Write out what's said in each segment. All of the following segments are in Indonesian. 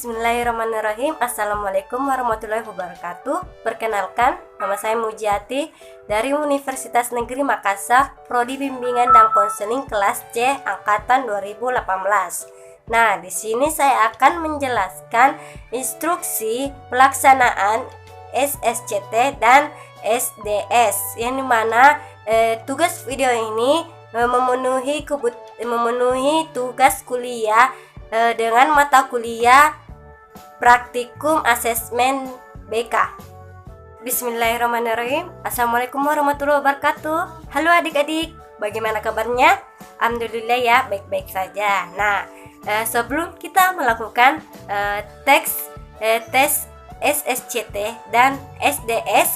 Bismillahirrahmanirrahim. Assalamualaikum warahmatullahi wabarakatuh. Perkenalkan, nama saya Mujiati dari Universitas Negeri Makassar, Prodi Bimbingan dan Konseling kelas C angkatan 2018. Nah, di sini saya akan menjelaskan instruksi pelaksanaan SSCT dan SDS, yang dimana tugas video ini memenuhi tugas kuliah dengan mata kuliah praktikum asesmen BK. Bismillahirrahmanirrahim. Assalamualaikum warahmatullahi wabarakatuh. Halo adik-adik, bagaimana kabarnya? Alhamdulillah ya, baik-baik saja. Nah, sebelum kita melakukan tes SSCT dan SDS,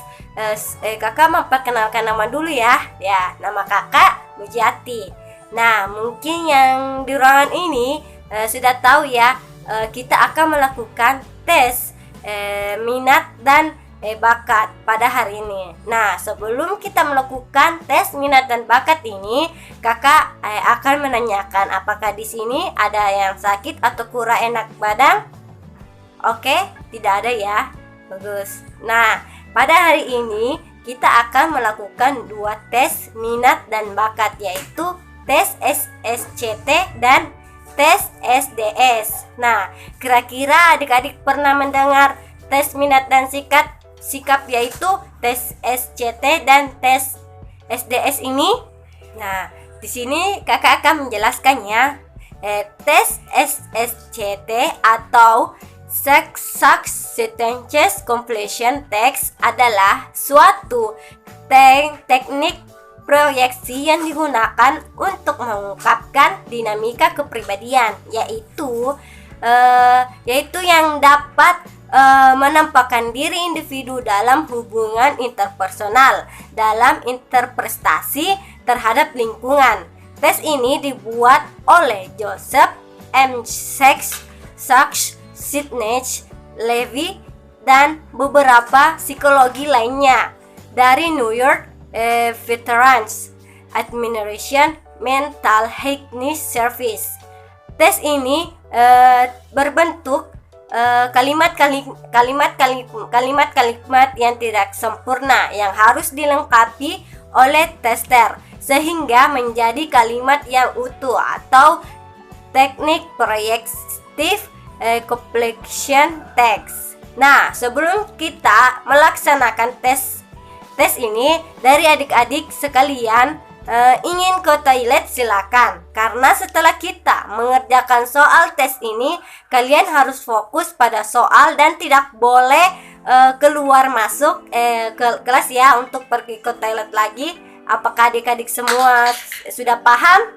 kakak memperkenalkan nama dulu ya. Ya, nama kakak Mujiati. Nah, mungkin yang di ruangan ini sudah tahu ya, kita akan melakukan tes minat dan bakat pada hari ini. Nah, sebelum kita melakukan tes minat dan bakat ini, kakak akan menanyakan apakah di sini ada yang sakit atau kurang enak badan. Oke, tidak ada ya. Bagus. Nah, pada hari ini kita akan melakukan dua tes minat dan bakat, yaitu tes SSCT dan tes SDS. Nah, kira-kira adik-adik pernah mendengar tes minat dan sikap yaitu tes SCT dan tes SDS ini? Nah, di sini kakak akan menjelaskannya. Tes SSCT atau Success Sentence Completion Test adalah suatu teknik proyeksi yang digunakan untuk mengungkapkan dinamika kepribadian, yaitu yang dapat menampakkan diri individu dalam hubungan interpersonal, dalam interpretasi terhadap lingkungan. Tes ini dibuat oleh Joseph M. Sachs, Sidney Levy, dan beberapa psikologi lainnya dari New York Veterans Administration Mental Health Service. Tes ini berbentuk kalimat-kalimat yang tidak sempurna yang harus dilengkapi oleh tester sehingga menjadi kalimat yang utuh atau teknik proyektif completion text. Nah, sebelum kita melaksanakan tes ini, dari adik-adik sekalian ingin ke toilet silakan, karena setelah kita mengerjakan soal tes ini, kalian harus fokus pada soal dan tidak boleh keluar masuk ke kelas ya untuk pergi ke toilet lagi. Apakah adik-adik semua sudah paham?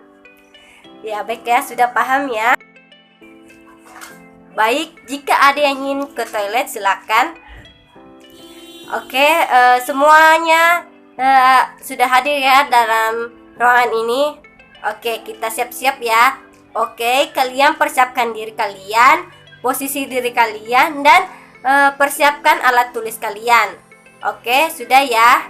Ya, baik ya, sudah paham ya. Baik, jika ada yang ingin ke toilet silakan. Oke, semuanya sudah hadir ya dalam ruangan ini. Oke, kita siap-siap ya. Oke, kalian persiapkan diri kalian, posisi diri kalian, dan persiapkan alat tulis kalian. Oke, sudah ya.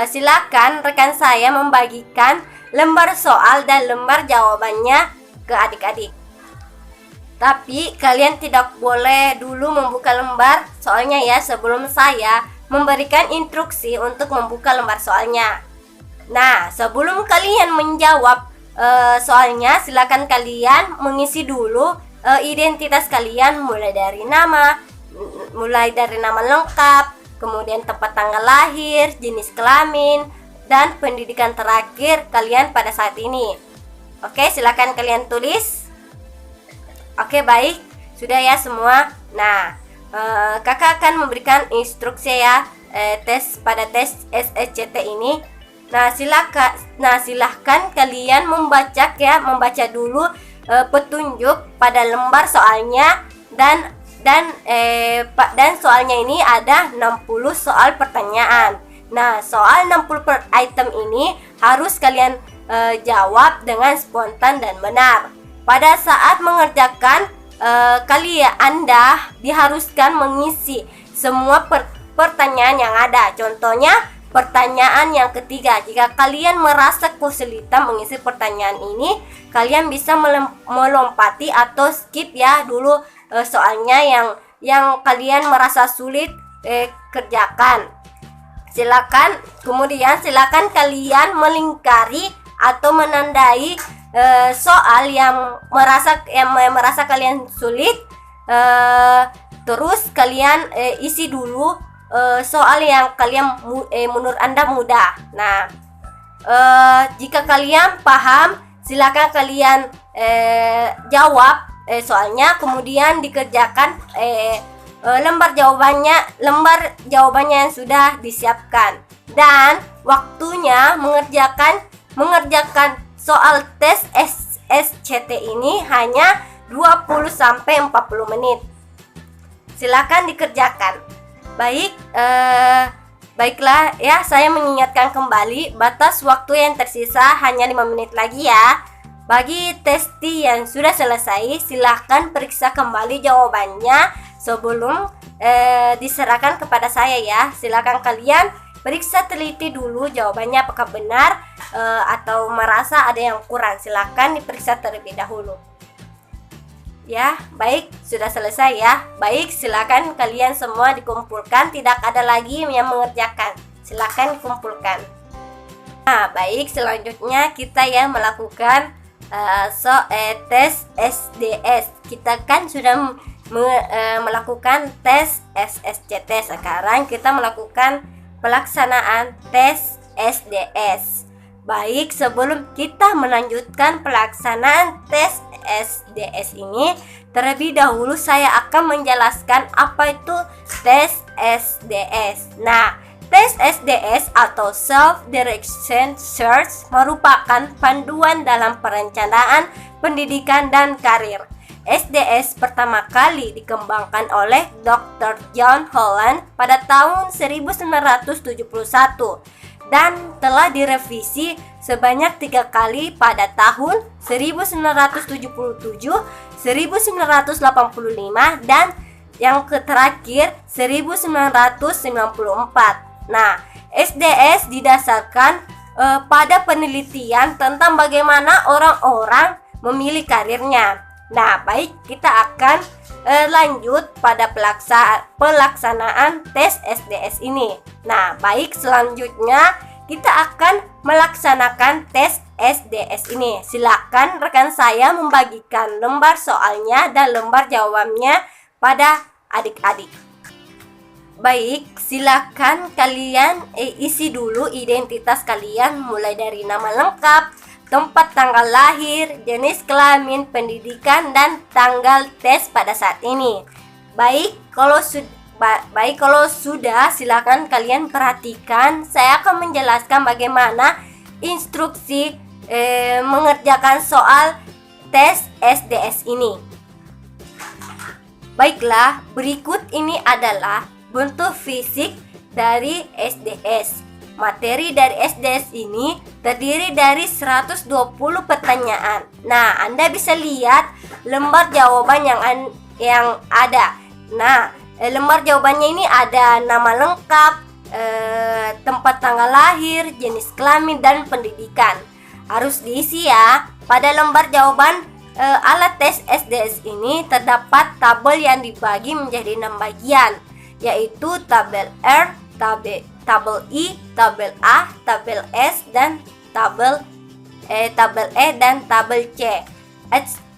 Silakan rekan saya membagikan lembar soal dan lembar jawabannya ke adik-adik. Tapi kalian tidak boleh dulu membuka lembar soalnya ya, sebelum saya memberikan instruksi untuk membuka lembar soalnya. Nah, sebelum kalian menjawab soalnya, silakan kalian mengisi dulu identitas kalian, mulai dari nama lengkap, kemudian tempat tanggal lahir, jenis kelamin, dan pendidikan terakhir kalian pada saat ini. Oke, silakan kalian tulis. Oke, baik, sudah ya semua. Nah, kakak akan memberikan instruksi ya pada tes SSCT ini. Nah, silahkan kalian membaca dulu petunjuk pada lembar soalnya, dan soalnya ini ada 60 soal pertanyaan. Nah, soal 60 item ini harus kalian jawab dengan spontan dan benar. Pada saat mengerjakan, Anda diharuskan mengisi semua pertanyaan yang ada. Contohnya, pertanyaan yang ketiga. Jika kalian merasa kesulitan mengisi pertanyaan ini, kalian bisa melompati atau skip ya dulu soalnya yang kalian merasa sulit kerjakan. Kemudian silakan kalian melingkari atau menandai soal yang merasa kalian sulit. Terus kalian isi dulu soal yang menurut Anda mudah. Nah, jika kalian paham, silakan kalian jawab soalnya, kemudian dikerjakan lembar jawabannya yang sudah disiapkan. Dan waktunya mengerjakan soal tes SCT ini hanya 20-40 menit. Silakan dikerjakan. Baiklah ya, saya mengingatkan kembali batas waktu yang tersisa hanya 5 menit lagi ya. Bagi testi yang sudah selesai, silahkan periksa kembali jawabannya sebelum diserahkan kepada saya ya. Silahkan kalian periksa teliti dulu jawabannya apakah benar atau merasa ada yang kurang. Silahkan diperiksa terlebih dahulu. Ya, baik, sudah selesai ya. Baik, silakan kalian semua dikumpulkan, tidak ada lagi yang mengerjakan. Silakan dikumpulkan. Nah, baik, selanjutnya kita ya melakukan tes SDS. Kita kan sudah melakukan tes SSCT. Sekarang kita melakukan pelaksanaan tes SDS. Baik, sebelum kita melanjutkan pelaksanaan tes SDS ini, terlebih dahulu saya akan menjelaskan apa itu tes SDS. Nah, tes SDS atau Self Direction Search merupakan panduan dalam perencanaan pendidikan dan karir. SDS pertama kali dikembangkan oleh Dr. John Holland pada tahun 1971 dan telah direvisi sebanyak 3 kali pada tahun 1977, 1985, dan yang terakhir 1994. Nah, SDS didasarkan pada penelitian tentang bagaimana orang-orang memilih karirnya. Nah, baik, kita akan lanjut pada pelaksanaan tes SDS ini. Nah, baik, selanjutnya kita akan melaksanakan tes SDS ini. Silakan rekan saya membagikan lembar soalnya dan lembar jawabannya pada adik-adik. Baik, silakan kalian isi dulu identitas kalian mulai dari nama lengkap, tempat tanggal lahir, jenis kelamin, pendidikan, dan tanggal tes pada saat ini. Baik, kalau sudah, silakan kalian perhatikan. Saya akan menjelaskan bagaimana instruksi mengerjakan soal tes SDS ini. Baiklah, berikut ini adalah bentuk fisik dari SDS. Materi dari SDS ini terdiri dari 120 pertanyaan. Nah, Anda bisa lihat lembar jawaban yang ada. Nah, lembar jawabannya ini ada nama lengkap, tempat tanggal lahir, jenis kelamin, dan pendidikan. Harus diisi ya. Pada lembar jawaban alat tes SDS ini terdapat tabel yang dibagi menjadi 6 bagian, yaitu tabel R, tabel I, tabel A, tabel S, dan tabel E dan tabel C.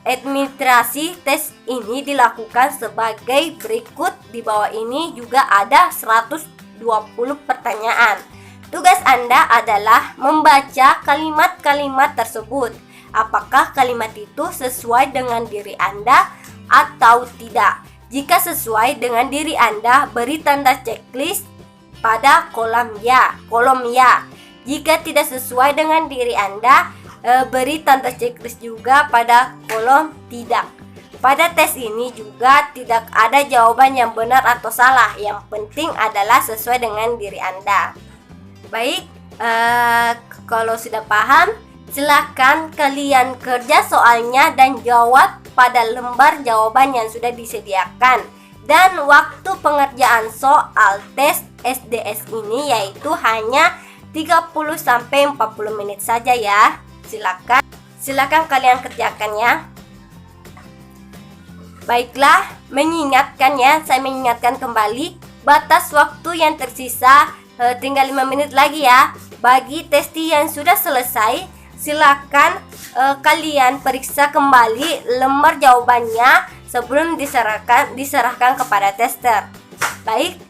Administrasi tes ini dilakukan sebagai berikut. Di bawah ini juga ada 120 pertanyaan. Tugas Anda adalah membaca kalimat-kalimat tersebut. Apakah kalimat itu sesuai dengan diri Anda atau tidak? Jika sesuai dengan diri Anda, beri tanda checklist pada kolom ya. Jika tidak sesuai dengan diri Anda, beri tanda checklist juga pada kolom tidak. Pada tes ini juga tidak ada jawaban yang benar atau salah. Yang penting adalah sesuai dengan diri Anda. Baik, kalau sudah paham, silakan kalian kerja soalnya dan jawab pada lembar jawaban yang sudah disediakan. Dan waktu pengerjaan soal tes SDS ini yaitu hanya 30-40 menit saja ya. Silakan kalian kerjakan ya. Baiklah, saya mengingatkan kembali batas waktu yang tersisa tinggal 5 menit lagi ya. Bagi testi yang sudah selesai, silakan kalian periksa kembali lembar jawabannya sebelum diserahkan kepada tester. Baik,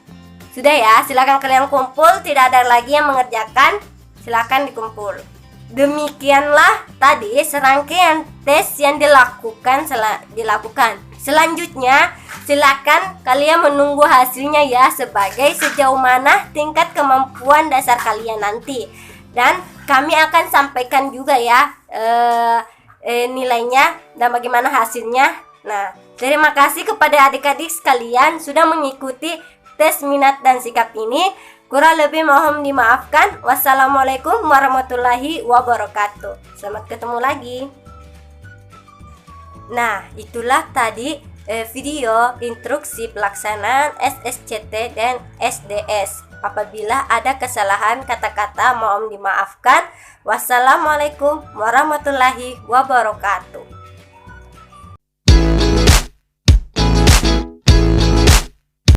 sudah ya, silakan kalian kumpul, tidak ada lagi yang mengerjakan, silakan dikumpul. Demikianlah tadi serangkaian tes yang dilakukan. Selanjutnya, silakan kalian menunggu hasilnya ya, sebagai sejauh mana tingkat kemampuan dasar kalian nanti. Dan kami akan sampaikan juga ya nilainya dan bagaimana hasilnya. Nah, terima kasih kepada adik-adik sekalian sudah mengikuti tes minat dan sikap ini. Kurang lebih mohon dimaafkan. Wassalamualaikum warahmatullahi wabarakatuh. Selamat ketemu lagi. Nah, itulah tadi video instruksi pelaksanaan SSCT dan SDS. Apabila ada kesalahan kata-kata mohon dimaafkan. Wassalamualaikum warahmatullahi wabarakatuh.